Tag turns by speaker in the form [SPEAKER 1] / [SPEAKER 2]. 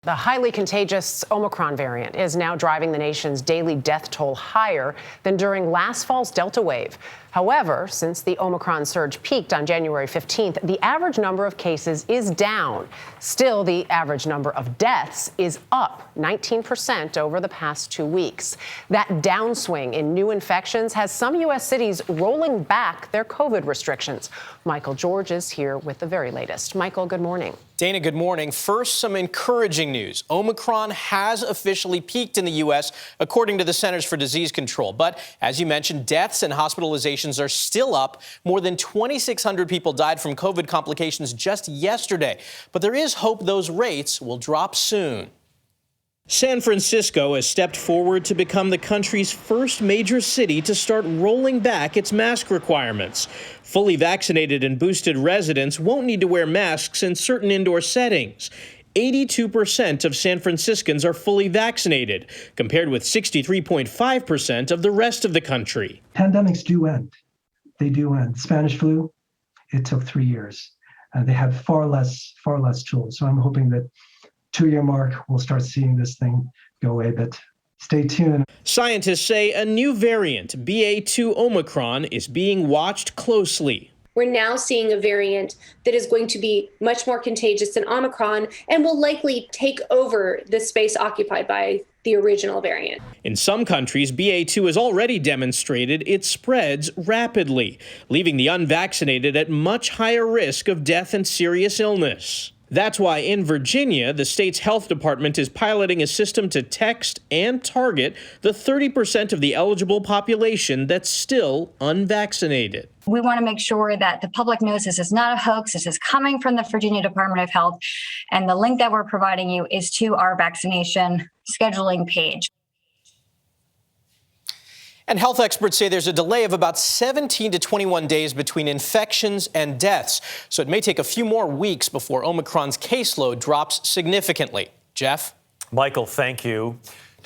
[SPEAKER 1] The highly contagious Omicron variant is now driving the nation's daily death toll higher than during last fall's Delta wave. However, since the Omicron surge peaked on January 15th, the average number of cases is down. Still, the average number of deaths is up 19% over the past 2 weeks. That downswing in new infections has some U.S. cities rolling back their COVID restrictions. Michael George is here with the very latest. Michael, good morning.
[SPEAKER 2] Dana, good morning. First, some encouraging news. Omicron has officially peaked in the U.S., according to the Centers for Disease Control. But as you mentioned, deaths and hospitalizations are still up. More than 2,600 people died from COVID complications just yesterday. But there is hope those rates will drop soon. San Francisco has stepped forward to become the country's first major city to start rolling back its mask requirements. Fully vaccinated and boosted residents won't need to wear masks in certain indoor settings. 82% of San Franciscans are fully vaccinated, compared with 63.5% of the rest of the country.
[SPEAKER 3] Pandemics do end. They do end. Spanish flu, it took 3 years. They have far less tools. So I'm hoping that 2-year mark, we'll start seeing this thing go away, but stay tuned.
[SPEAKER 2] Scientists say a new variant, BA.2 Omicron, is being watched closely.
[SPEAKER 4] We're now seeing a variant that is going to be much more contagious than Omicron and will likely take over the space occupied by the original variant.
[SPEAKER 2] In some countries, BA.2 has already demonstrated it spreads rapidly, leaving the unvaccinated at much higher risk of death and serious illness. That's why in Virginia, the state's health department is piloting a system to text and target the 30% of the eligible population that's still unvaccinated.
[SPEAKER 5] We want to make sure that the public knows this is not a hoax. This is coming from the Virginia Department of Health. And the link that we're providing you is to our vaccination scheduling page.
[SPEAKER 2] And health experts say there's a delay of about 17 to 21 days between infections and deaths. So it may take a few more weeks before Omicron's caseload drops significantly. Jeff?
[SPEAKER 6] Michael, thank you.